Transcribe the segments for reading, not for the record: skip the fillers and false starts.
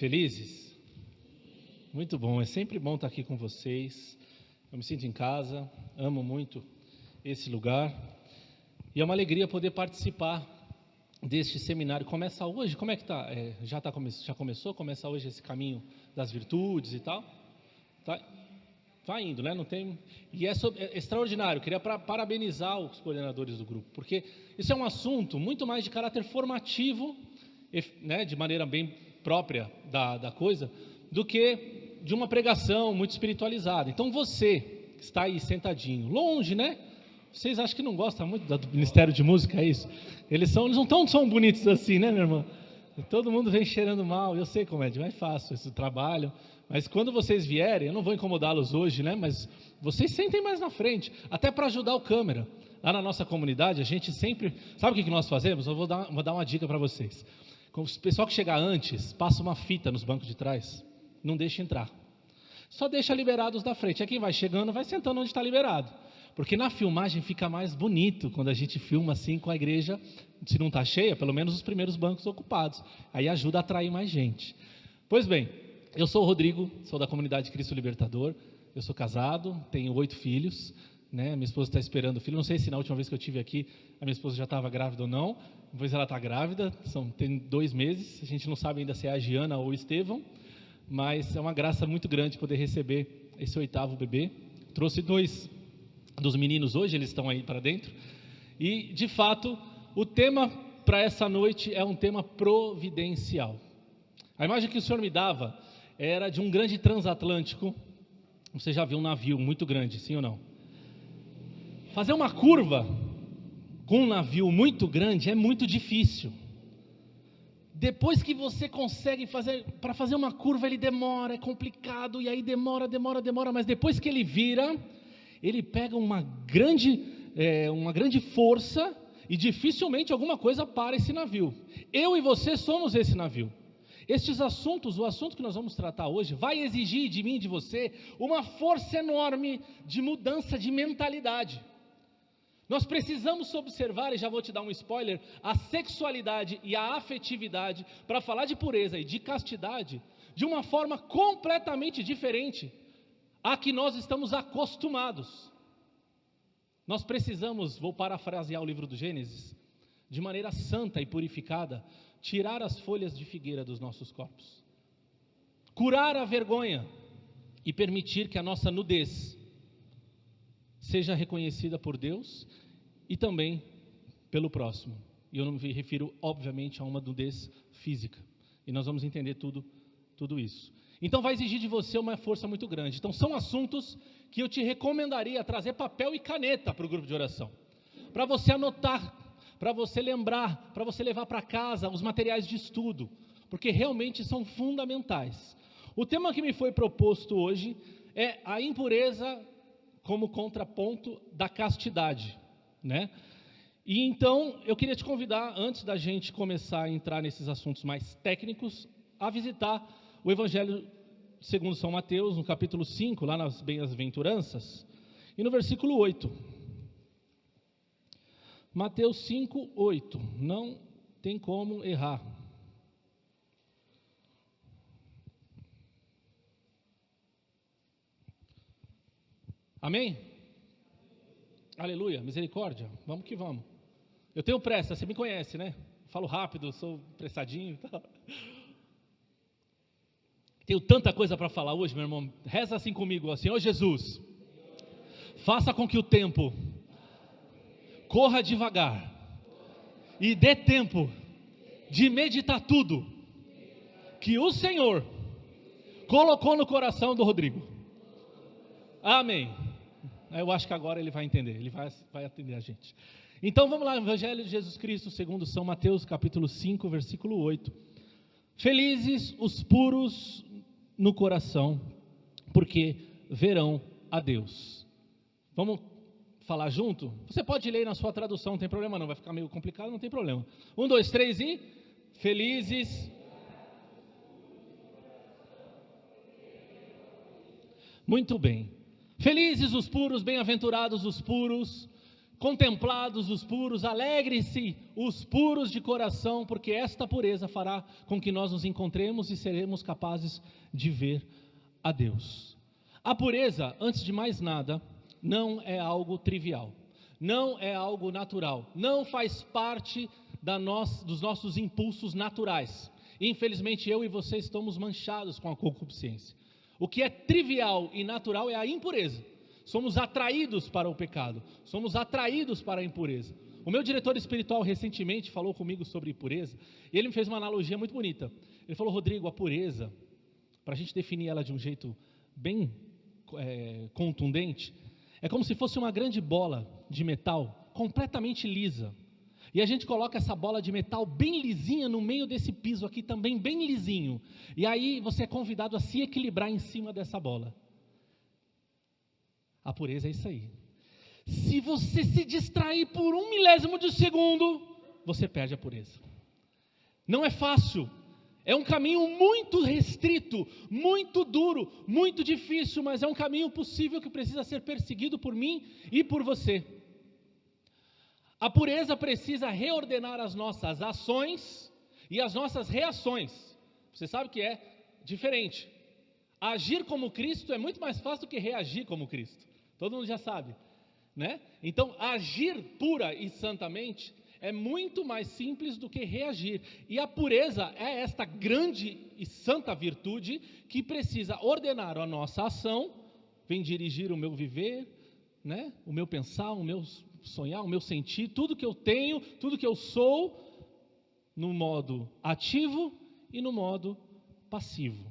felizes? Muito bom, é sempre bom estar aqui com vocês. Eu me sinto em casa, amo muito esse lugar. E é uma alegria poder participar deste seminário. Começa hoje, como é que está? Já começou? Começa hoje esse caminho das virtudes e tal? Tá indo, né? Não tem... E é extraordinário, queria parabenizar os coordenadores do grupo, porque isso é um assunto muito mais de caráter formativo, né, de maneira bem própria da coisa, do que de uma pregação muito espiritualizada. Então você que está aí sentadinho, longe, né? Vocês acham que não gostam muito do Ministério de Música, é isso? Eles não são bonitos assim, né, minha irmã? Todo mundo vem cheirando mal, eu sei como é, não é fácil esse trabalho, mas quando vocês vierem, eu não vou incomodá-los hoje, né, mas vocês sentem mais na frente, até para ajudar o câmera. Lá na nossa comunidade, a gente sempre, sabe o que nós fazemos? Eu vou dar uma dica para vocês. O pessoal que chegar antes, passa uma fita nos bancos de trás, não deixa entrar. Só deixa liberados da frente, aí quem vai chegando, vai sentando onde está liberado. Porque na filmagem fica mais bonito quando a gente filma assim com a igreja, se não está cheia, pelo menos os primeiros bancos ocupados. Aí ajuda a atrair mais gente. Pois bem, eu sou o Rodrigo, sou da comunidade Cristo Libertador, eu sou casado, tenho 8 filhos, né? Minha esposa está esperando filho, não sei se na última vez que eu estive aqui, a minha esposa já estava grávida ou não, pois ela está grávida, tem 2 meses, a gente não sabe ainda se é a Giana ou o Estevão, mas é uma graça muito grande poder receber esse 8º bebê. Trouxe 2 dos meninos hoje, eles estão aí para dentro, e de fato o tema para essa noite é um tema providencial. A imagem que o Senhor me dava era de um grande transatlântico. Você já viu um navio muito grande, sim ou não? Fazer uma curva com um navio muito grande é muito difícil. Depois que você consegue fazer, para fazer uma curva ele demora, é complicado, e aí demora, mas depois que ele vira, ele pega uma grande força e dificilmente alguma coisa para esse navio. Eu e você somos esse navio. Estes assuntos, o assunto que nós vamos tratar hoje, vai exigir de mim e de você uma força enorme de mudança de mentalidade. Nós precisamos observar, e já vou te dar um spoiler, a sexualidade e a afetividade, para falar de pureza e de castidade, de uma forma completamente diferente a que nós estamos acostumados. Nós precisamos, vou parafrasear o livro do Gênesis, de maneira santa e purificada, tirar as folhas de figueira dos nossos corpos, curar a vergonha e permitir que a nossa nudez seja reconhecida por Deus e também pelo próximo. E eu não me refiro, obviamente, a uma nudez física. E nós vamos entender tudo isso. Então vai exigir de você uma força muito grande. Então são assuntos que eu te recomendaria trazer papel e caneta para o grupo de oração, para você anotar, para você lembrar, para você levar para casa os materiais de estudo, porque realmente são fundamentais. O tema que me foi proposto hoje é a impureza como contraponto da castidade, né? E então eu queria te convidar, antes da gente começar a entrar nesses assuntos mais técnicos, a visitar o Evangelho segundo São Mateus, no capítulo 5, lá nas Bem-aventuranças, e no versículo 8. Mateus 5, 8. Não tem como errar. Amém? Aleluia, misericórdia. Vamos que vamos. Eu tenho pressa, você me conhece, né? Falo rápido, sou pressadinho e tal. Tenho tanta coisa para falar hoje, meu irmão. Reza assim comigo, Senhor Jesus, faça com que o tempo corra devagar e dê tempo de meditar tudo que o Senhor colocou no coração do Rodrigo. Amém. Eu acho que agora ele vai entender, ele vai atender a gente. Então vamos lá, Evangelho de Jesus Cristo segundo São Mateus, capítulo 5, versículo 8. Felizes os puros no coração, porque verão a Deus. Vamos falar junto? Você pode ler na sua tradução, não tem problema não, vai ficar meio complicado, não tem problema. 1, 2, 3 e... Felizes... Muito bem. Felizes os puros, bem-aventurados os puros. Contemplados os puros, alegre-se os puros de coração, porque esta pureza fará com que nós nos encontremos e seremos capazes de ver a Deus. A pureza, antes de mais nada, não é algo trivial, não é algo natural, não faz parte dos nossos impulsos naturais. Infelizmente eu e você estamos manchados com a concupiscência. O que é trivial e natural é a impureza. Somos atraídos para o pecado, somos atraídos para a impureza. O meu diretor espiritual recentemente falou comigo sobre pureza, e ele me fez uma analogia muito bonita. Ele falou: Rodrigo, a pureza, para a gente definir ela de um jeito bem contundente, é como se fosse uma grande bola de metal, completamente lisa, e a gente coloca essa bola de metal bem lisinha no meio desse piso aqui também, bem lisinho, e aí você é convidado a se equilibrar em cima dessa bola. A pureza é isso aí. Se você se distrair por 1/1000 de segundo, você perde a pureza. Não é fácil, é um caminho muito restrito, muito duro, muito difícil, mas é um caminho possível que precisa ser perseguido por mim e por você. A pureza precisa reordenar as nossas ações e as nossas reações. Você sabe que é diferente. Agir como Cristo é muito mais fácil do que reagir como Cristo. Todo mundo já sabe, né? Então, agir pura e santamente é muito mais simples do que reagir. E a pureza é esta grande e santa virtude que precisa ordenar a nossa ação, vem dirigir o meu viver, né? O meu pensar, o meu sonhar, o meu sentir, tudo que eu tenho, tudo que eu sou, no modo ativo e no modo passivo.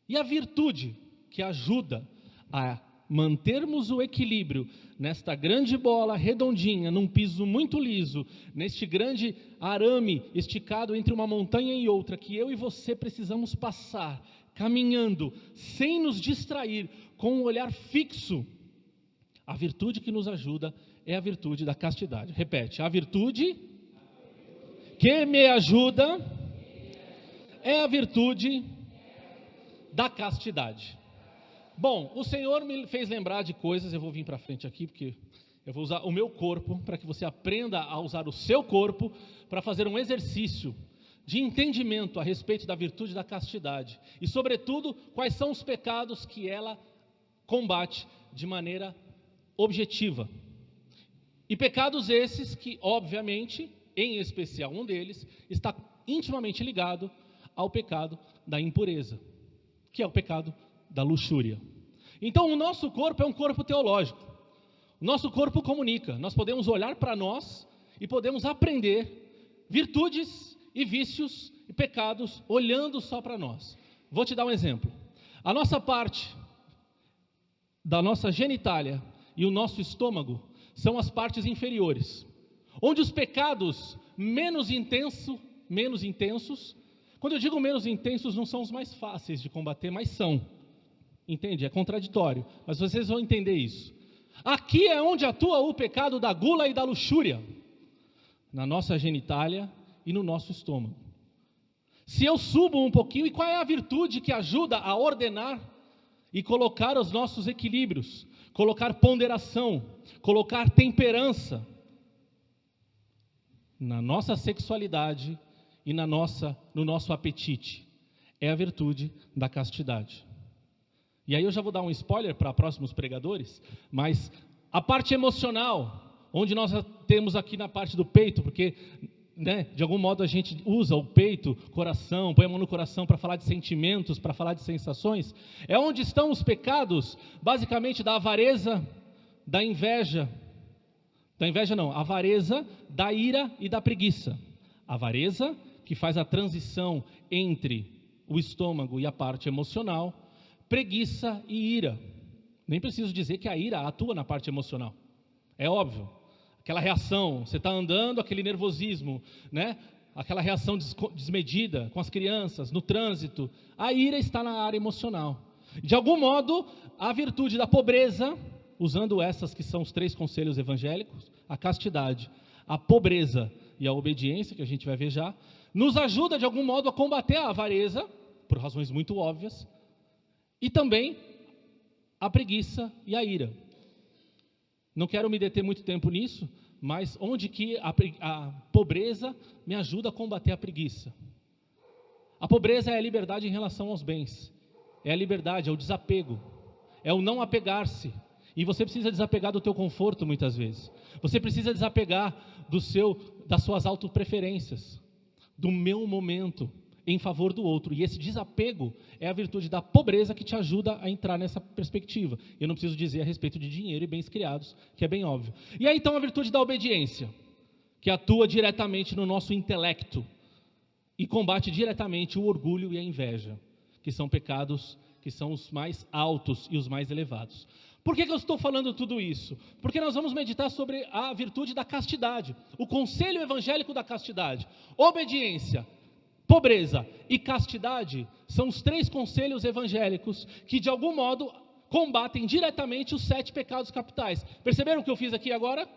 E a virtude que ajuda a mantermos o equilíbrio nesta grande bola redondinha, num piso muito liso, neste grande arame esticado entre uma montanha e outra, que eu e você precisamos passar, caminhando, sem nos distrair, com um olhar fixo. A virtude que nos ajuda é a virtude da castidade. Repete: a virtude que me ajuda é a virtude da castidade. Bom, o Senhor me fez lembrar de coisas, eu vou vir para frente aqui, porque eu vou usar o meu corpo, para que você aprenda a usar o seu corpo, para fazer um exercício de entendimento a respeito da virtude da castidade, e sobretudo, quais são os pecados que ela combate de maneira objetiva. E pecados esses que, obviamente, em especial um deles, está intimamente ligado ao pecado da impureza, que é o pecado da luxúria. Então o nosso corpo é um corpo teológico, o nosso corpo comunica, nós podemos olhar para nós e podemos aprender virtudes e vícios e pecados olhando só para nós. Vou te dar um exemplo. A nossa parte da nossa genitália e o nosso estômago são as partes inferiores, onde os pecados menos intensos, quando eu digo menos intensos, não são os mais fáceis de combater, mas são. Entende? É contraditório, mas vocês vão entender isso. Aqui é onde atua o pecado da gula e da luxúria, na nossa genitália e no nosso estômago. Se eu subo um pouquinho, e qual é a virtude que ajuda a ordenar e colocar os nossos equilíbrios, colocar ponderação, colocar temperança na nossa sexualidade e no nosso apetite? É a virtude da castidade. E aí eu já vou dar um spoiler para próximos pregadores, mas a parte emocional, onde nós temos aqui na parte do peito, porque, né, de algum modo a gente usa o peito, coração, põe a mão no coração para falar de sentimentos, para falar de sensações, é onde estão os pecados, basicamente da avareza, da inveja, avareza, da ira e da preguiça. Avareza, que faz a transição entre o estômago e a parte emocional, preguiça e ira. Nem preciso dizer que a ira atua na parte emocional, é óbvio. Aquela reação, você está andando, aquele nervosismo, né? Aquela reação desmedida com as crianças, no trânsito, a ira está na área emocional. De algum modo, a virtude da pobreza, usando essas que são os 3 conselhos evangélicos, a castidade, a pobreza e a obediência, que a gente vai ver já, nos ajuda de algum modo a combater a avareza, por razões muito óbvias, e também a preguiça e a ira. Não quero me deter muito tempo nisso, mas onde que a pobreza me ajuda a combater a preguiça? A pobreza é a liberdade em relação aos bens, é a liberdade, é o desapego, é o não apegar-se. E você precisa desapegar do teu conforto muitas vezes. Você precisa desapegar das suas autopreferências, do meu momento em favor do outro. E esse desapego é a virtude da pobreza que te ajuda a entrar nessa perspectiva. Eu não preciso dizer a respeito de dinheiro e bens criados, que é bem óbvio. E aí então a virtude da obediência, que atua diretamente no nosso intelecto e combate diretamente o orgulho e a inveja, que são pecados que são os mais altos e os mais elevados. Por que eu estou falando tudo isso? Porque nós vamos meditar sobre a virtude da castidade, o conselho evangélico da castidade. Obediência, pobreza e castidade são os 3 conselhos evangélicos que de algum modo combatem diretamente os 7 pecados capitais. Perceberam o que eu fiz aqui agora?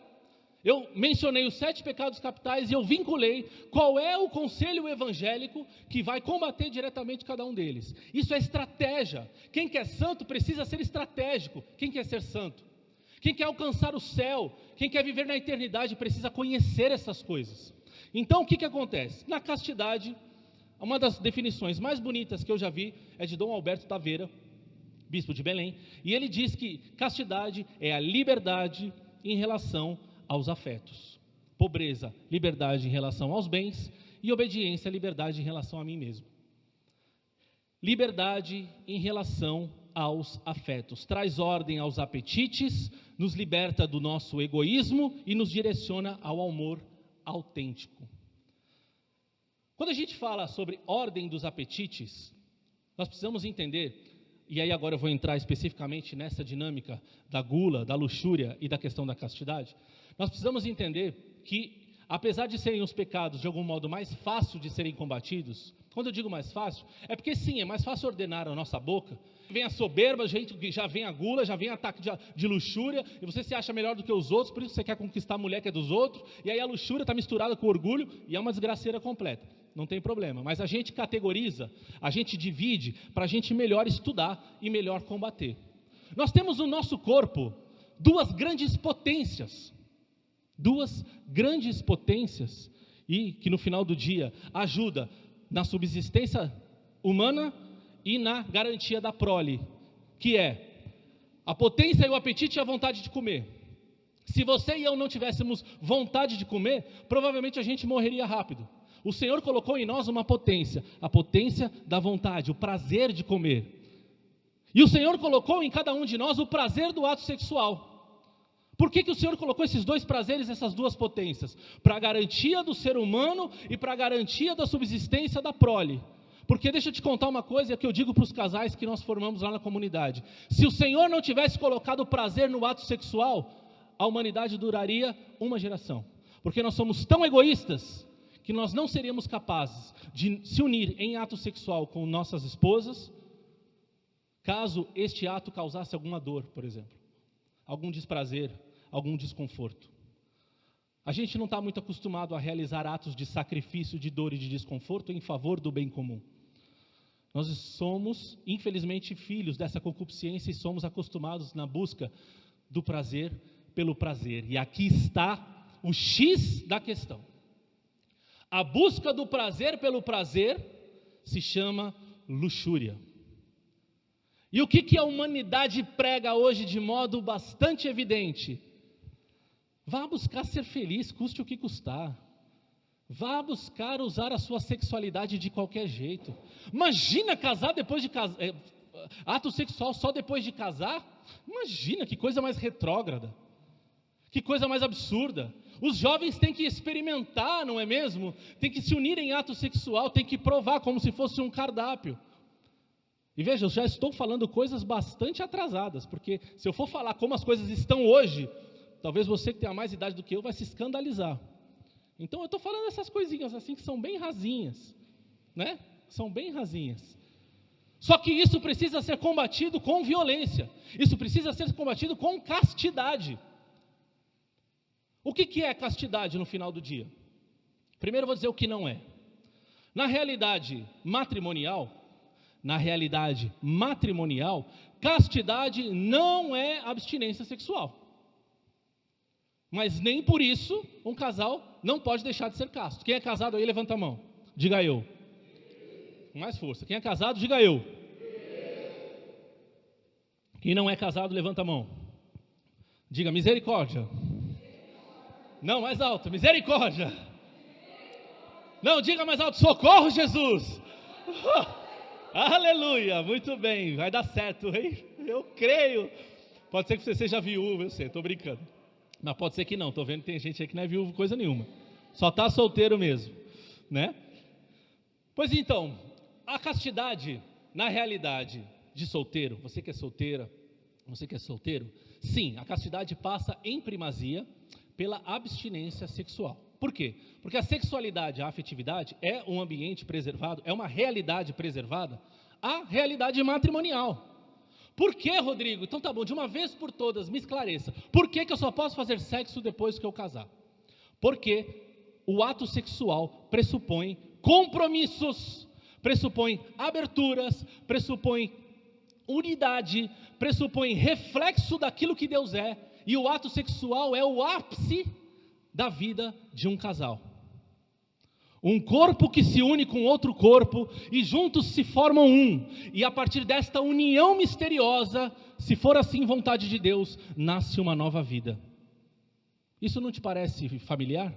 Eu mencionei os 7 pecados capitais e eu vinculei qual é o conselho evangélico que vai combater diretamente cada um deles. Isso é estratégia. Quem quer santo precisa ser estratégico. Quem quer ser santo? Quem quer alcançar o céu? Quem quer viver na eternidade precisa conhecer essas coisas. Então o que acontece? Na castidade, uma das definições mais bonitas que eu já vi é de Dom Alberto Taveira, bispo de Belém, e ele diz que castidade é a liberdade em relação aos afetos. Pobreza, liberdade em relação aos bens, e obediência, liberdade em relação a mim mesmo. Liberdade em relação aos afetos. Traz ordem aos apetites, nos liberta do nosso egoísmo e nos direciona ao amor autêntico. Quando a gente fala sobre ordem dos apetites, nós precisamos entender, e aí agora eu vou entrar especificamente nessa dinâmica da gula, da luxúria e da questão da castidade. Nós precisamos entender que, apesar de serem os pecados de algum modo mais fácil de serem combatidos, quando eu digo mais fácil, é porque sim, é mais fácil ordenar a nossa boca. Vem a soberba, já vem a gula, já vem ataque de luxúria, e você se acha melhor do que os outros, por isso você quer conquistar a mulher que é dos outros, e aí a luxúria está misturada com o orgulho, e é uma desgraceira completa. Não tem problema, mas a gente categoriza, a gente divide, para a gente melhor estudar e melhor combater. Nós temos no nosso corpo 2 grandes potências, e que no final do dia ajuda na subsistência humana e na garantia da prole, que é a potência e o apetite e a vontade de comer. Se você e eu não tivéssemos vontade de comer, provavelmente a gente morreria rápido. O Senhor colocou em nós uma potência, a potência da vontade, o prazer de comer. E o Senhor colocou em cada um de nós o prazer do ato sexual. Por que o Senhor colocou esses 2 prazeres, essas 2 potências? Para a garantia do ser humano e para a garantia da subsistência da prole. Porque deixa eu te contar uma coisa que eu digo para os casais que nós formamos lá na comunidade. Se o Senhor não tivesse colocado o prazer no ato sexual, a humanidade duraria uma geração. Porque nós somos tão egoístas que nós não seríamos capazes de se unir em ato sexual com nossas esposas, caso este ato causasse alguma dor, por exemplo, algum desprazer, algum desconforto. A gente não está muito acostumado a realizar atos de sacrifício, de dor e de desconforto em favor do bem comum. Nós somos, infelizmente, filhos dessa concupiscência e somos acostumados na busca do prazer pelo prazer. E aqui está o X da questão. A busca do prazer pelo prazer se chama luxúria. E o que a humanidade prega hoje de modo bastante evidente? Vá buscar ser feliz, custe o que custar. Vá buscar usar a sua sexualidade de qualquer jeito. Imagina casar depois de casar, ato sexual só depois de casar? Imagina que coisa mais retrógrada, que coisa mais absurda. Os jovens têm que experimentar, não é mesmo? Tem que se unir em ato sexual, tem que provar como se fosse um cardápio. E veja, eu já estou falando coisas bastante atrasadas, porque se eu for falar como as coisas estão hoje, talvez você que tenha mais idade do que eu vai se escandalizar. Então eu estou falando essas coisinhas assim que são bem rasinhas, né? São bem rasinhas. Só que isso precisa ser combatido com violência, isso precisa ser combatido com castidade. O que é castidade no final do dia? Primeiro eu vou dizer o que não é. Na realidade matrimonial, castidade não é abstinência sexual. Mas nem por isso um casal não pode deixar de ser casto. Quem é casado aí, levanta a mão. Diga eu. Com mais força. Quem é casado, diga eu. Quem não é casado, levanta a mão. Diga misericórdia. Não, mais alto. Misericórdia. Não, diga mais alto. Socorro, Jesus. Aleluia. Muito bem. Vai dar certo, hein? Eu creio. Pode ser que você seja viúvo, eu sei. Estou brincando. Mas pode ser que não. Estou vendo que tem gente aí que não é viúvo coisa nenhuma. Só está solteiro mesmo, né? Pois então, a castidade, na realidade de solteiro, você que é solteira, você que é solteiro, sim, a castidade passa em primazia pela abstinência sexual. Por quê? Porque a sexualidade, a afetividade é um ambiente preservado, é uma realidade preservada, a realidade matrimonial. Por que, Rodrigo? Então tá bom, de uma vez por todas, me esclareça. Por que eu só posso fazer sexo depois que eu casar? Porque o ato sexual pressupõe compromissos, pressupõe aberturas, pressupõe unidade, pressupõe reflexo daquilo que Deus é, e o ato sexual é o ápice da vida de um casal. Um corpo que se une com outro corpo, e juntos se formam um, e a partir desta união misteriosa, se for assim vontade de Deus, nasce uma nova vida. Isso não te parece familiar?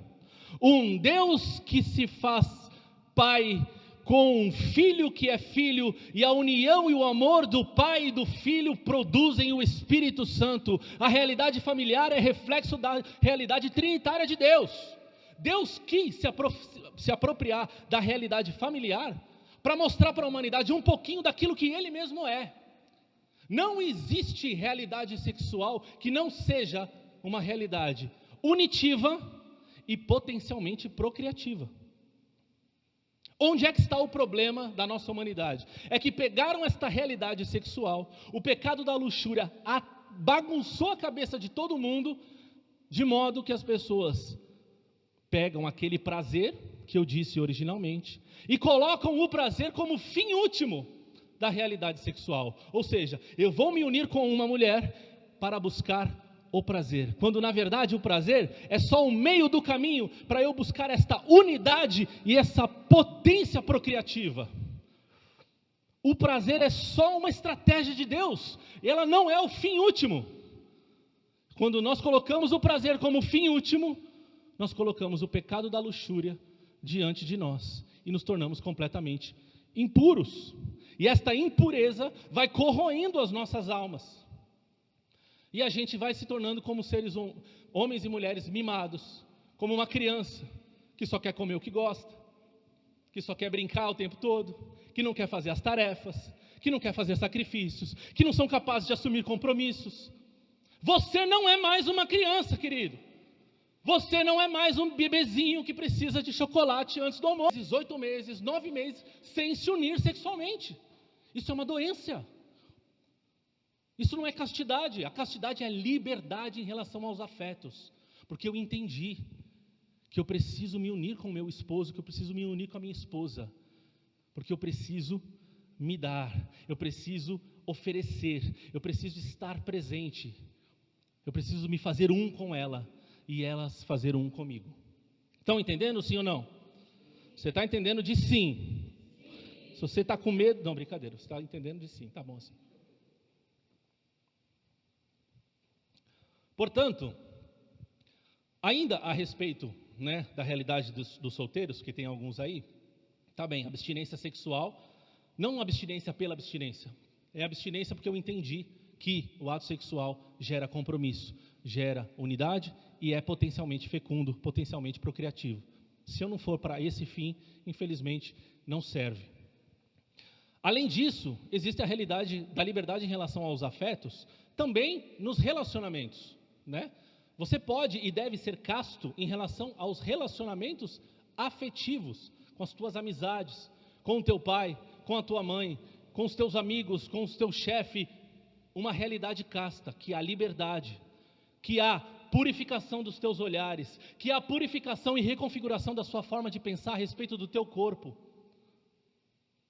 Um Deus que se faz pai com um filho que é filho, e a união e o amor do pai e do filho produzem o Espírito Santo. A realidade familiar é reflexo da realidade trinitária de Deus. Deus quis se apropriar da realidade familiar para mostrar para a humanidade um pouquinho daquilo que Ele mesmo é. Não existe realidade sexual que não seja uma realidade unitiva e potencialmente procriativa. Onde é que está o problema da nossa humanidade? É que pegaram esta realidade sexual, o pecado da luxúria bagunçou a cabeça de todo mundo, de modo que as pessoas pegam aquele prazer, que eu disse originalmente, e colocam o prazer como fim último da realidade sexual. Ou seja, eu vou me unir com uma mulher para buscar o prazer, quando na verdade o prazer é só o meio do caminho para eu buscar esta unidade e essa potência procriativa. O prazer é só uma estratégia de Deus, ela não é o fim último. Quando nós colocamos o prazer como fim último, nós colocamos o pecado da luxúria diante de nós e nos tornamos completamente impuros, e esta impureza vai corroendo as nossas almas. E a gente vai se tornando como seres, homens e mulheres mimados, como uma criança, que só quer comer o que gosta, que só quer brincar o tempo todo, que não quer fazer as tarefas, que não quer fazer sacrifícios, que não são capazes de assumir compromissos. Você não é mais uma criança, querido. Você não é mais um bebezinho que precisa de chocolate antes do almoço. 8 meses, 9 meses, sem se unir sexualmente. Isso é uma doença. Isso não é castidade. A castidade é liberdade em relação aos afetos. Porque eu entendi que eu preciso me unir com o meu esposo, que eu preciso me unir com a minha esposa. Porque eu preciso me dar, eu preciso oferecer, eu preciso estar presente. Eu preciso me fazer um com ela e elas fazer um comigo. Estão entendendo, sim ou não? Você está entendendo de sim. Se você está com medo, não, brincadeira, você está entendendo de sim, tá bom assim. Portanto, ainda a respeito, né, da realidade dos solteiros, que tem alguns aí, tá bem, abstinência sexual, não abstinência pela abstinência, é abstinência porque eu entendi que o ato sexual gera compromisso, gera unidade e é potencialmente fecundo, potencialmente procriativo. Se eu não for para esse fim, infelizmente, não serve. Além disso, existe a realidade da liberdade em relação aos afetos, também nos relacionamentos, né? Você pode e deve ser casto em relação aos relacionamentos afetivos, com as tuas amizades, com o teu pai, com a tua mãe, com os teus amigos, com o teu chefe, uma realidade casta, que há liberdade, que há purificação dos teus olhares, que há purificação e reconfiguração da sua forma de pensar a respeito do teu corpo.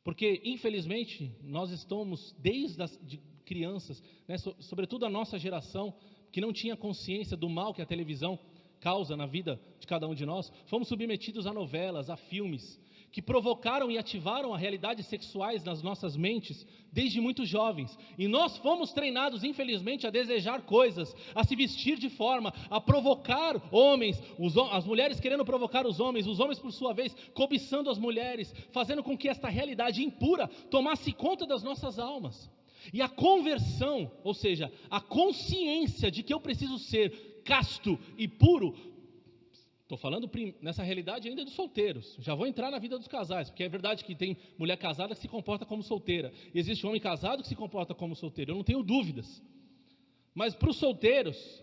Porque, infelizmente, nós estamos desde as crianças, né, sobretudo a nossa geração, que não tinha consciência do mal que a televisão causa na vida de cada um de nós, fomos submetidos a novelas, a filmes, que provocaram e ativaram a realidades sexuais nas nossas mentes desde muito jovens. E nós fomos treinados, infelizmente, a desejar coisas, a se vestir de forma, a provocar homens, as mulheres querendo provocar os homens por sua vez, cobiçando as mulheres, fazendo com que esta realidade impura tomasse conta das nossas almas. E a conversão, ou seja, a consciência de que eu preciso ser casto e puro. Estou falando nessa realidade ainda dos solteiros, já vou entrar na vida dos casais, porque é verdade que tem mulher casada que se comporta como solteira, e existe homem casado que se comporta como solteiro, eu não tenho dúvidas, mas para os solteiros,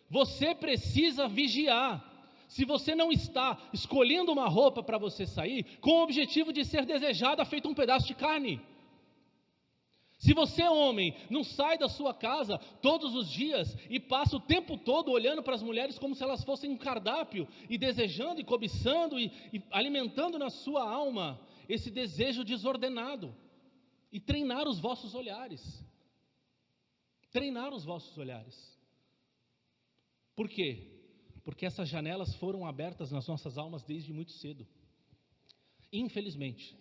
você precisa vigiar, se você não está escolhendo uma roupa para você sair, com o objetivo de ser desejada, feito um pedaço de carne. Se você, homem, não sai da sua casa todos os dias e passa o tempo todo olhando para as mulheres como se elas fossem um cardápio e desejando e cobiçando e alimentando na sua alma esse desejo desordenado e treinar os vossos olhares. Treinar os vossos olhares. Por quê? Porque essas janelas foram abertas nas nossas almas desde muito cedo. Infelizmente.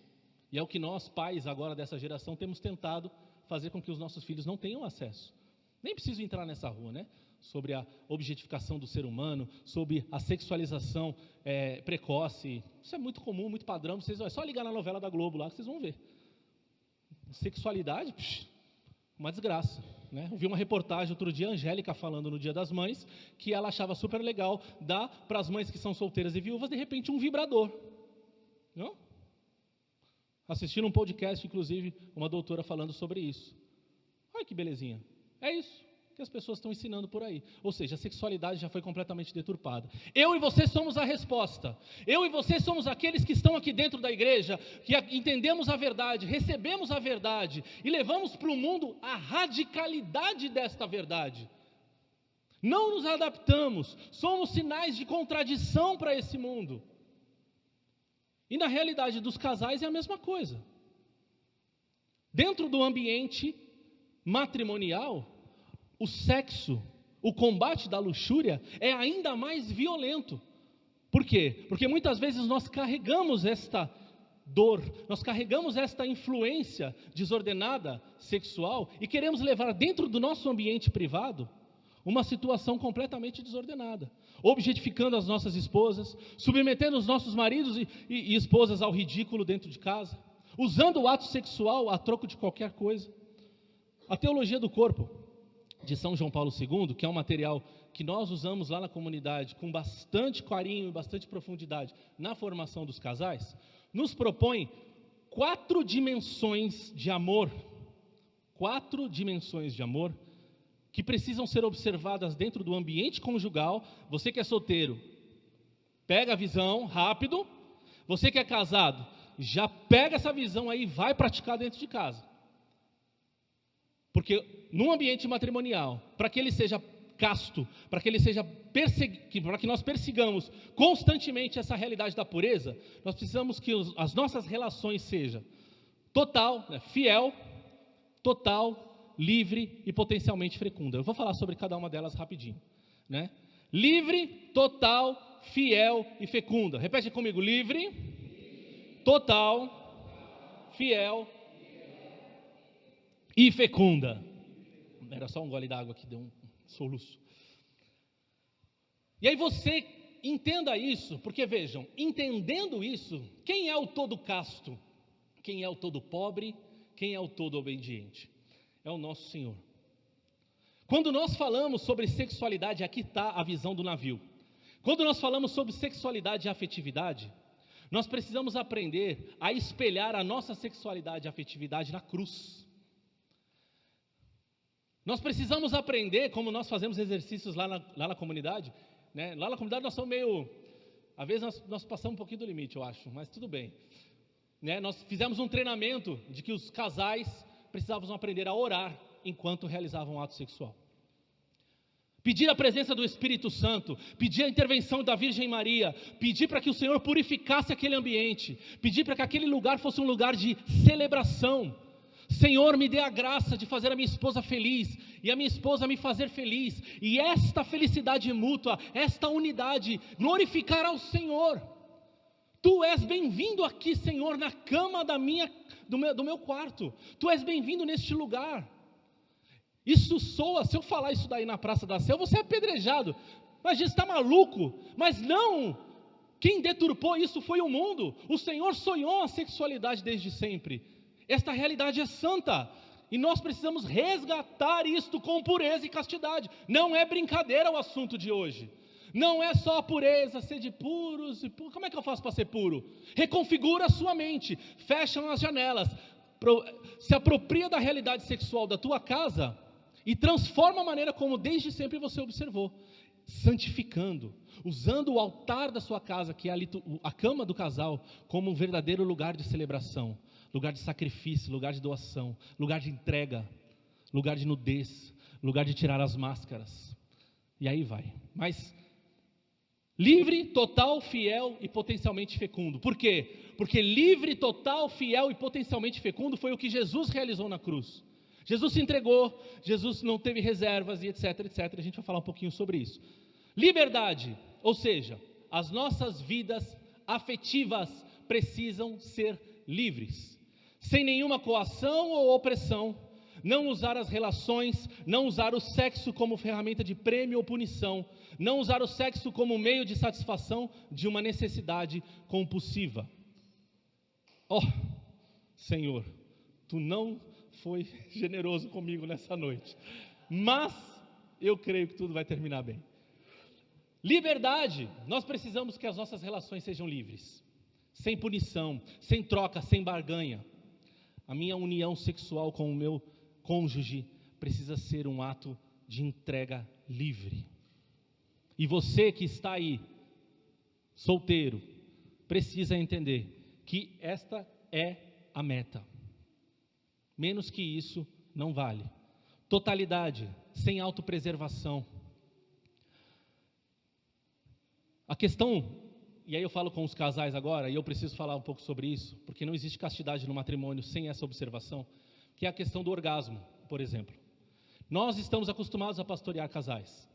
E é o que nós, pais agora dessa geração, temos tentado fazer com que os nossos filhos não tenham acesso. Nem preciso entrar nessa rua, né? Sobre a objetificação do ser humano, sobre a sexualização precoce. Isso é muito comum, muito padrão. É só ligar na novela da Globo lá que vocês vão ver. Sexualidade, uma desgraça, né? Eu vi uma reportagem outro dia, a Angélica falando no Dia das Mães, que ela achava super legal dar para as mães que são solteiras e viúvas, de repente, um vibrador. Não? Assistindo um podcast, inclusive, uma doutora falando sobre isso. Olha que belezinha. É isso que as pessoas estão ensinando por aí. Ou seja, a sexualidade já foi completamente deturpada. Eu e você somos a resposta. Eu e você somos aqueles que estão aqui dentro da igreja, que entendemos a verdade, recebemos a verdade e levamos para o mundo a radicalidade desta verdade. Não nos adaptamos, somos sinais de contradição para esse mundo. E na realidade dos casais é a mesma coisa. Dentro do ambiente matrimonial, o sexo, o combate da luxúria é ainda mais violento. Por quê? Porque muitas vezes nós carregamos esta dor, nós carregamos esta influência desordenada sexual e queremos levar dentro do nosso ambiente privado uma situação completamente desordenada, objetificando as nossas esposas, submetendo os nossos maridos e esposas ao ridículo dentro de casa, usando o ato sexual a troco de qualquer coisa. A teologia do corpo de São João Paulo II, que é um material que nós usamos lá na comunidade com bastante carinho e bastante profundidade na formação dos casais, nos propõe 4 dimensões de amor, 4 dimensões de amor que precisam ser observadas dentro do ambiente conjugal. Você que é solteiro, pega a visão rápido. Você que é casado, já pega essa visão aí e vai praticar dentro de casa. Porque num ambiente matrimonial, para que ele seja casto, para que ele seja para que nós persigamos constantemente essa realidade da pureza, nós precisamos que as nossas relações sejam total, fiel, total, livre e potencialmente fecunda. Eu vou falar sobre cada uma delas rapidinho, né? Livre, total, fiel e fecunda. Repete comigo: livre, total, fiel e fecunda. Era só um gole d'água que deu um soluço. E aí você entenda isso, porque vejam, entendendo isso, quem é o todo casto? Quem é o todo pobre? Quem é o todo obediente? É o nosso Senhor. Quando nós falamos sobre sexualidade, aqui está a visão do navio. Quando nós falamos sobre sexualidade e afetividade, nós precisamos aprender a espelhar a nossa sexualidade e afetividade na cruz. Nós precisamos aprender, como nós fazemos exercícios lá na comunidade, né? Lá na comunidade nós somos meio, às vezes nós passamos um pouquinho do limite, eu acho, mas tudo bem, né? Nós fizemos um treinamento de que os casais precisavam aprender a orar enquanto realizavam um ato sexual. Pedir a presença do Espírito Santo, pedir a intervenção da Virgem Maria, pedir para que o Senhor purificasse aquele ambiente, pedir para que aquele lugar fosse um lugar de celebração. Senhor, me dê a graça de fazer a minha esposa feliz, e a minha esposa me fazer feliz, e esta felicidade mútua, esta unidade, glorificará ao Senhor. Tu és bem-vindo aqui, Senhor, na cama do meu quarto. Tu és bem-vindo neste lugar. Isso soa, se eu falar isso daí na Praça da Sé, eu vou ser apedrejado. Mas Jesus está maluco? Mas não, quem deturpou isso foi o mundo. O Senhor sonhou a sexualidade desde sempre. Esta realidade é santa, e nós precisamos resgatar isto com pureza e castidade. Não é brincadeira o assunto de hoje. Não é só a pureza, ser de puros. Como é que eu faço para ser puro? Reconfigura a sua mente, fecha as janelas, se apropria da realidade sexual da tua casa e transforma a maneira como desde sempre você observou, santificando, usando o altar da sua casa, que é a cama do casal, como um verdadeiro lugar de celebração, lugar de sacrifício, lugar de doação, lugar de entrega, lugar de nudez, lugar de tirar as máscaras, e aí vai. Mas livre, total, fiel e potencialmente fecundo. Por quê? Porque livre, total, fiel e potencialmente fecundo foi o que Jesus realizou na cruz. Jesus se entregou, Jesus não teve reservas e etc, etc. A gente vai falar um pouquinho sobre isso. Liberdade, ou seja, as nossas vidas afetivas precisam ser livres, sem nenhuma coação ou opressão. Não usar as relações, não usar o sexo como ferramenta de prêmio ou punição, não usar o sexo como meio de satisfação de uma necessidade compulsiva. Oh, Senhor, Tu não foi generoso comigo nessa noite, mas eu creio que tudo vai terminar bem. Liberdade, nós precisamos que as nossas relações sejam livres, sem punição, sem troca, sem barganha. A minha união sexual com o meu cônjuge precisa ser um ato de entrega livre. E você que está aí, solteiro, precisa entender que esta é a meta. Menos que isso não vale. Totalidade, sem autopreservação. A questão, e aí eu falo com os casais agora, e eu preciso falar um pouco sobre isso, porque não existe castidade no matrimônio sem essa observação, que é a questão do orgasmo, por exemplo. Nós estamos acostumados a pastorear casais,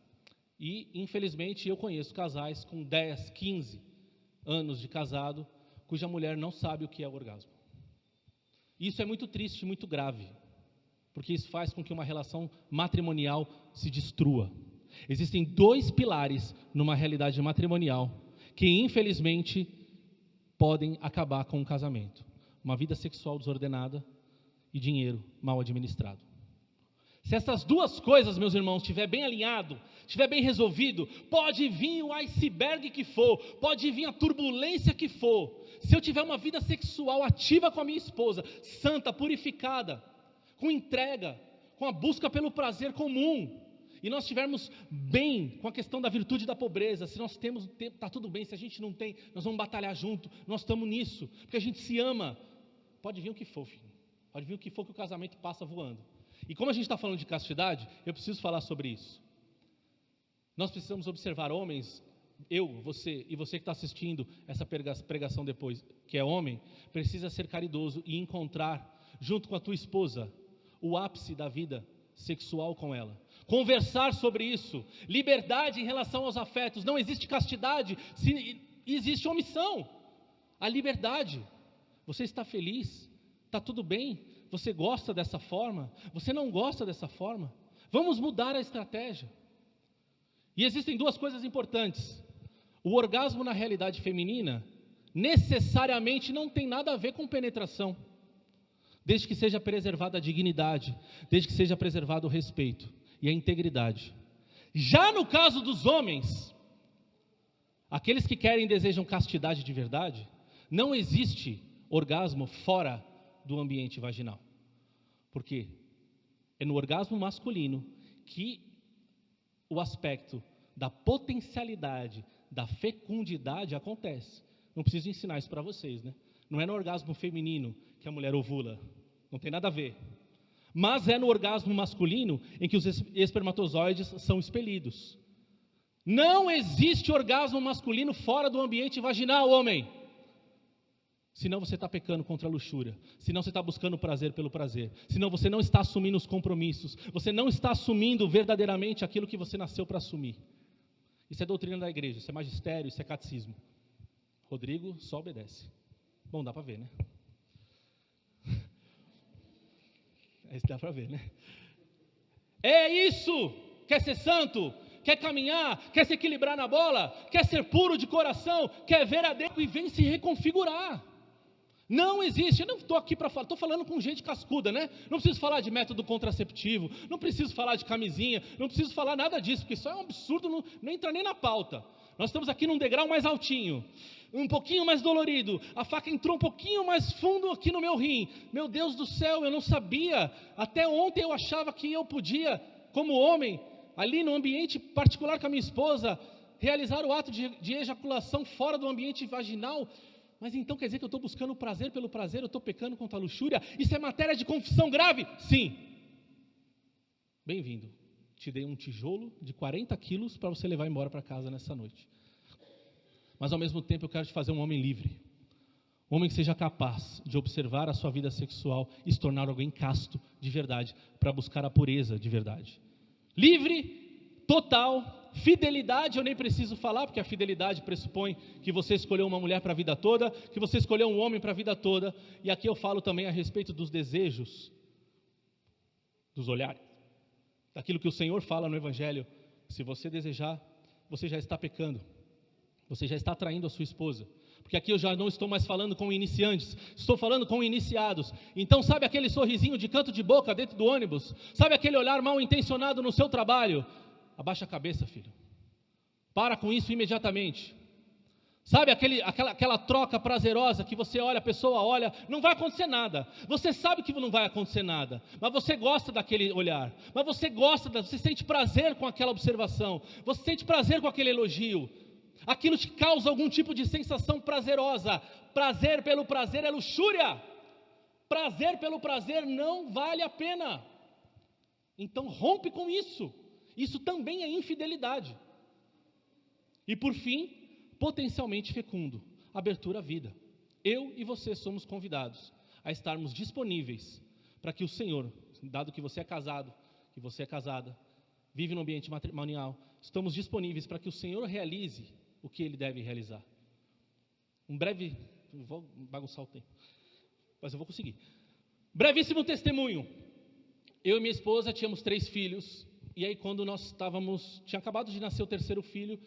e infelizmente eu conheço casais com 10, 15 anos de casado, cuja mulher não sabe o que é o orgasmo. Isso é muito triste, muito grave, porque isso faz com que uma relação matrimonial se destrua. Existem dois pilares numa realidade matrimonial, que infelizmente podem acabar com o casamento: uma vida sexual desordenada e dinheiro mal administrado. Se essas duas coisas, meus irmãos, estiver bem alinhado, estiver bem resolvido, pode vir o iceberg que for, pode vir a turbulência que for. Se eu tiver uma vida sexual ativa com a minha esposa, santa, purificada, com entrega, com a busca pelo prazer comum, e nós estivermos bem com a questão da virtude e da pobreza, se nós temos, está tudo bem. Se a gente não tem, nós vamos batalhar junto, nós estamos nisso, porque a gente se ama. Pode vir o que for, filho. Pode vir o que for, que o casamento passa voando. E como a gente está falando de castidade, eu preciso falar sobre isso. Nós precisamos observar homens, eu, você e você que está assistindo essa pregação depois, que é homem, precisa ser caridoso e encontrar, junto com a tua esposa, o ápice da vida sexual com ela. Conversar sobre isso. Liberdade em relação aos afetos. Não existe castidade se existe omissão. A liberdade. Você está feliz? Está tudo bem? Você gosta dessa forma? Você não gosta dessa forma? Vamos mudar a estratégia. E existem duas coisas importantes. O orgasmo na realidade feminina necessariamente não tem nada a ver com penetração, desde que seja preservada a dignidade, desde que seja preservado o respeito e a integridade. Já no caso dos homens, aqueles que querem e desejam castidade de verdade, não existe orgasmo fora do ambiente vaginal. Por quê? É no orgasmo masculino que o aspecto da potencialidade, da fecundidade acontece. Não preciso ensinar isso para vocês, né? Não é no orgasmo feminino que a mulher ovula, não tem nada a ver. Mas é no orgasmo masculino em que os espermatozoides são expelidos. Não existe orgasmo masculino fora do ambiente vaginal, homem. Senão você está pecando contra a luxúria. Senão você está buscando prazer pelo prazer. Senão você não está assumindo os compromissos. Você não está assumindo verdadeiramente aquilo que você nasceu para assumir. Isso é doutrina da igreja, isso é magistério, isso é catecismo. Rodrigo só obedece. Bom, dá para ver, né? Isso dá para ver, né? É isso! Quer ser santo? Quer caminhar? Quer se equilibrar na bola? Quer ser puro de coração? Quer ver a Deus e vem se reconfigurar? Não existe, eu não estou aqui para falar, estou falando com gente cascuda, né? Não preciso falar de método contraceptivo, não preciso falar de camisinha, não preciso falar nada disso, porque isso é um absurdo, não entra nem na pauta. Nós estamos aqui num degrau mais altinho, um pouquinho mais dolorido, a faca entrou um pouquinho mais fundo aqui no meu rim. Meu Deus do céu, eu não sabia, até ontem eu achava que eu podia, como homem, ali no ambiente particular com a minha esposa, realizar o ato de ejaculação fora do ambiente vaginal. Mas então quer dizer que eu estou buscando o prazer pelo prazer, eu estou pecando contra a luxúria? Isso é matéria de confissão grave? Sim. Bem-vindo. Te dei um tijolo de 40 quilos para você levar embora para casa nessa noite. Mas ao mesmo tempo eu quero te fazer um homem livre. Um homem que seja capaz de observar a sua vida sexual e se tornar alguém casto de verdade, para buscar a pureza de verdade. Livre, total. Fidelidade eu nem preciso falar, porque a fidelidade pressupõe que você escolheu uma mulher para a vida toda, que você escolheu um homem para a vida toda, e aqui eu falo também a respeito dos desejos, dos olhares, daquilo que o Senhor fala no Evangelho. Se você desejar, você já está pecando, você já está traindo a sua esposa, porque aqui eu já não estou mais falando com iniciantes, estou falando com iniciados. Então sabe aquele sorrisinho de canto de boca dentro do ônibus? Sabe aquele olhar mal intencionado no seu trabalho? Abaixa a cabeça, filho. Para com isso imediatamente. Sabe aquela troca prazerosa que você olha, a pessoa olha, não vai acontecer nada. Você sabe que não vai acontecer nada, mas você gosta daquele olhar. Mas você você sente prazer com aquela observação. Você sente prazer com aquele elogio. Aquilo te causa algum tipo de sensação prazerosa. Prazer pelo prazer é luxúria. Prazer pelo prazer não vale a pena. Então rompe com isso. Isso também é infidelidade. E por fim, potencialmente fecundo, abertura à vida. Eu e você somos convidados a estarmos disponíveis para que o Senhor, dado que você é casado, que você é casada, vive no ambiente matrimonial, estamos disponíveis para que o Senhor realize o que Ele deve realizar. Vou bagunçar o tempo, mas eu vou conseguir. Brevíssimo testemunho. Eu e minha esposa tínhamos 3 filhos. E aí quando tinha acabado de nascer o 3º filho,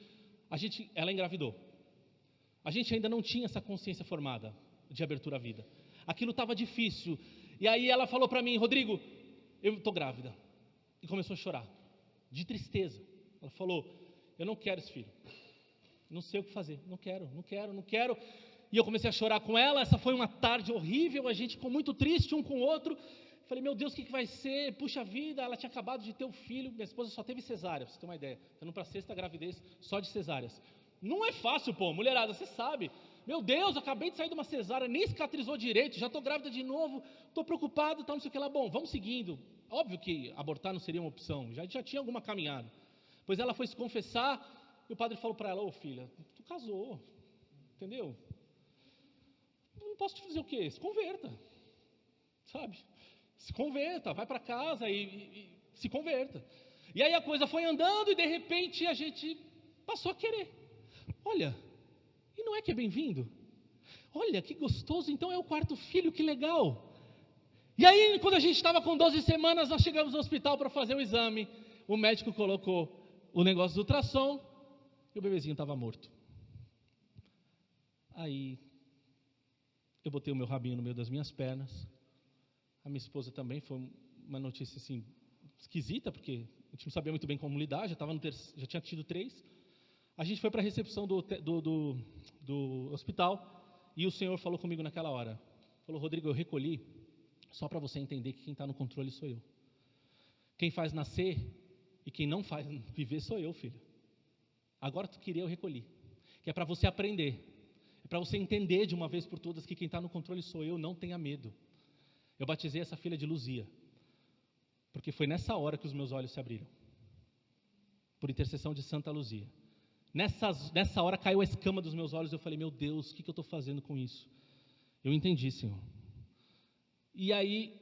ela engravidou. A gente ainda não tinha essa consciência formada de abertura à vida. Aquilo estava difícil. E aí ela falou para mim: Rodrigo, eu estou grávida. E começou a chorar, de tristeza. Ela falou: eu não quero esse filho. Não sei o que fazer. Não quero. E eu comecei a chorar com ela. Essa foi uma tarde horrível, a gente ficou muito triste um com o outro. Falei: meu Deus, o que vai ser? Puxa vida, ela tinha acabado de ter o filho, minha esposa só teve cesárea, pra você ter uma ideia, está indo para a 6ª gravidez só de cesáreas. Não é fácil, mulherada, você sabe. Meu Deus, acabei de sair de uma cesárea, nem cicatrizou direito, já estou grávida de novo, estou preocupado, não sei o que lá. Bom, vamos seguindo. Óbvio que abortar não seria uma opção, já tinha alguma caminhada. Pois ela foi se confessar, e o padre falou para ela: ô filha, tu casou, entendeu? Não posso te fazer o quê? Se converta, sabe? Se converta, vai para casa e se converta. E aí a coisa foi andando e de repente a gente passou a querer. Olha, e não é que é bem-vindo? Olha, que gostoso, então é o 4º filho, que legal. E aí quando a gente estava com 12 semanas, nós chegamos no hospital para fazer o exame. O médico colocou o negócio do ultrassom e o bebezinho estava morto. Aí eu botei o meu rabinho no meio das minhas pernas. A minha esposa também, foi uma notícia assim, esquisita, porque a gente não sabia muito bem como lidar, já tinha tido 3. A gente foi para a recepção do hospital, e o Senhor falou comigo naquela hora. Falou: Rodrigo, eu recolhi, só para você entender que quem está no controle sou eu. Quem faz nascer e quem não faz viver sou eu, filho. Agora tu queria, eu recolhi. Que é para você aprender, é para você entender de uma vez por todas que quem está no controle sou eu, não tenha medo. Eu batizei essa filha de Luzia, porque foi nessa hora que os meus olhos se abriram, por intercessão de Santa Luzia. Nessa hora caiu a escama dos meus olhos, eu falei: meu Deus, o que eu estou fazendo com isso? Eu entendi, Senhor. E aí,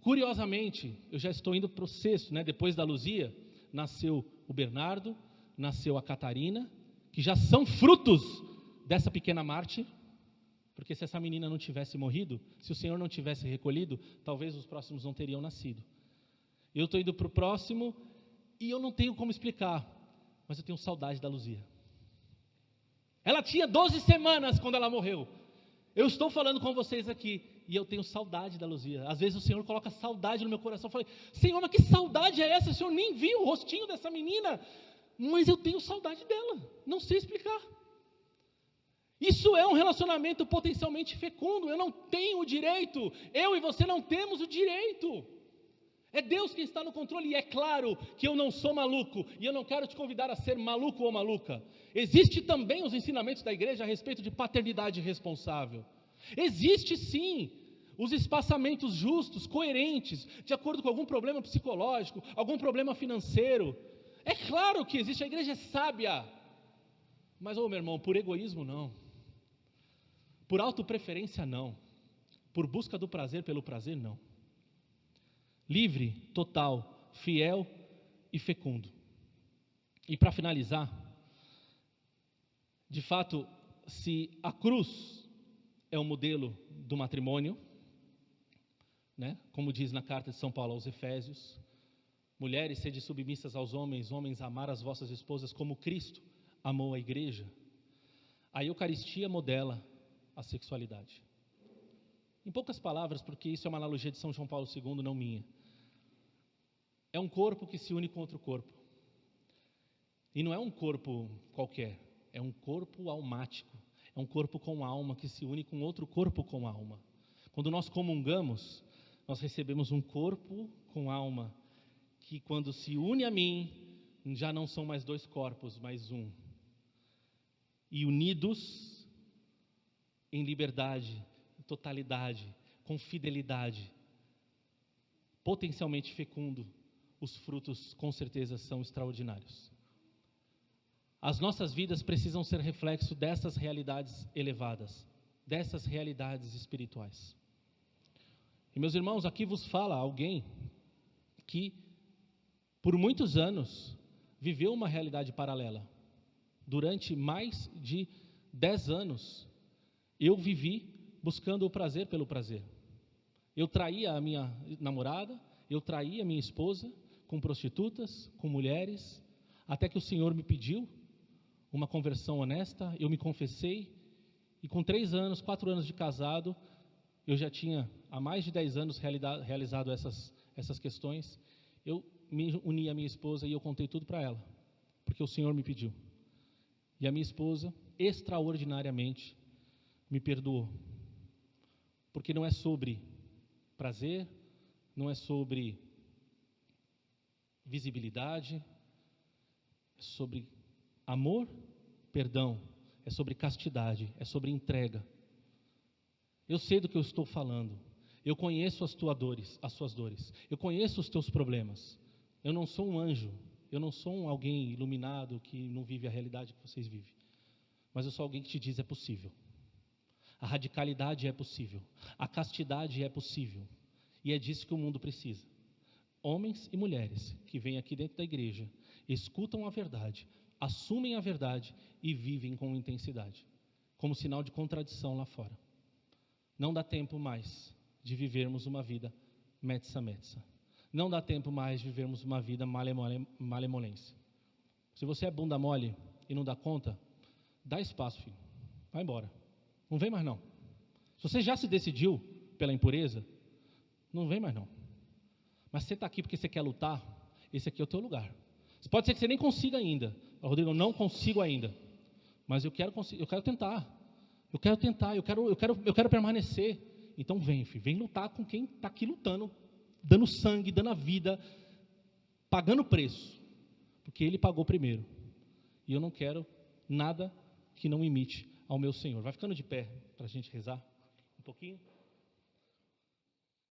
curiosamente, eu já estou indo para o sexto, né? Depois da Luzia, nasceu o Bernardo, nasceu a Catarina, que já são frutos dessa pequena Marte, porque se essa menina não tivesse morrido, se o Senhor não tivesse recolhido, talvez os próximos não teriam nascido. Eu estou indo para o próximo e eu não tenho como explicar, mas eu tenho saudade da Luzia. Ela tinha 12 semanas quando ela morreu. Eu estou falando com vocês aqui e eu tenho saudade da Luzia. Às vezes o Senhor coloca saudade no meu coração. Eu falei, Senhor, mas que saudade é essa? O Senhor nem viu o rostinho dessa menina, mas eu tenho saudade dela. Não sei explicar. Isso é um relacionamento potencialmente fecundo. Eu não tenho o direito, eu e você não temos o direito. É Deus quem está no controle, e é claro que eu não sou maluco, e eu não quero te convidar a ser maluco ou maluca. Existe também os ensinamentos da igreja a respeito de paternidade responsável. Existe sim os espaçamentos justos, coerentes, de acordo com algum problema psicológico, algum problema financeiro. É claro que existe, a igreja é sábia. Mas, meu irmão, por egoísmo não. Por autopreferência não. Por busca do prazer pelo prazer não. Livre, total, fiel e fecundo. E para finalizar, de fato, se a cruz é o modelo do matrimônio, né, como diz na carta de São Paulo aos Efésios, mulheres, sede submissas aos homens, homens, amar as vossas esposas como Cristo amou a igreja, a Eucaristia modela a sexualidade. Em poucas palavras, porque isso é uma analogia de São João Paulo II, não minha. É um corpo que se une com outro corpo. E não é um corpo qualquer, é um corpo almático. É um corpo com alma que se une com outro corpo com alma. Quando nós comungamos, nós recebemos um corpo com alma, que quando se une a mim, já não são mais dois corpos, mas um. E unidos em liberdade, em totalidade, com fidelidade, potencialmente fecundo, os frutos com certeza são extraordinários. As nossas vidas precisam ser reflexo dessas realidades elevadas, dessas realidades espirituais. E meus irmãos, aqui vos fala alguém que por muitos anos viveu uma realidade paralela. Durante mais de 10 anos, eu vivi buscando o prazer pelo prazer. Eu traía a minha namorada, eu traía a minha esposa com prostitutas, com mulheres, até que o Senhor me pediu uma conversão honesta, eu me confessei, e com 3 anos, 4 anos de casado, eu já tinha há mais de 10 anos realizado essas questões. Eu me uni à minha esposa e eu contei tudo para ela, porque o Senhor me pediu. E a minha esposa, extraordinariamente, me perdoou. Porque não é sobre prazer, não é sobre visibilidade, é sobre amor, perdão, é sobre castidade, é sobre entrega. Eu sei do que eu estou falando. Eu conheço as suas dores. Eu conheço os teus problemas. Eu não sou um anjo. Eu não sou alguém iluminado que não vive a realidade que vocês vivem. Mas eu sou alguém que te diz: é possível. A radicalidade é possível. A castidade é possível. E é disso que o mundo precisa. Homens e mulheres que vêm aqui dentro da igreja, escutam a verdade, assumem a verdade e vivem com intensidade, como sinal de contradição lá fora. Não dá tempo mais de vivermos uma vida metsa. Não dá tempo mais de vivermos uma vida malemolência. Se você é bunda mole e não dá conta, dá espaço, filho. Vai embora. Não vem mais não. Se você já se decidiu pela impureza, não vem mais não. Mas você está aqui porque você quer lutar, esse aqui é o teu lugar. Pode ser que você nem consiga ainda. Rodrigo, eu não consigo ainda. Mas eu quero tentar. Eu quero permanecer. Então vem, filho, vem lutar com quem está aqui lutando, dando sangue, dando a vida, pagando preço. Porque ele pagou primeiro. E eu não quero nada que não imite ao meu Senhor. Vai ficando de pé para a gente rezar um pouquinho.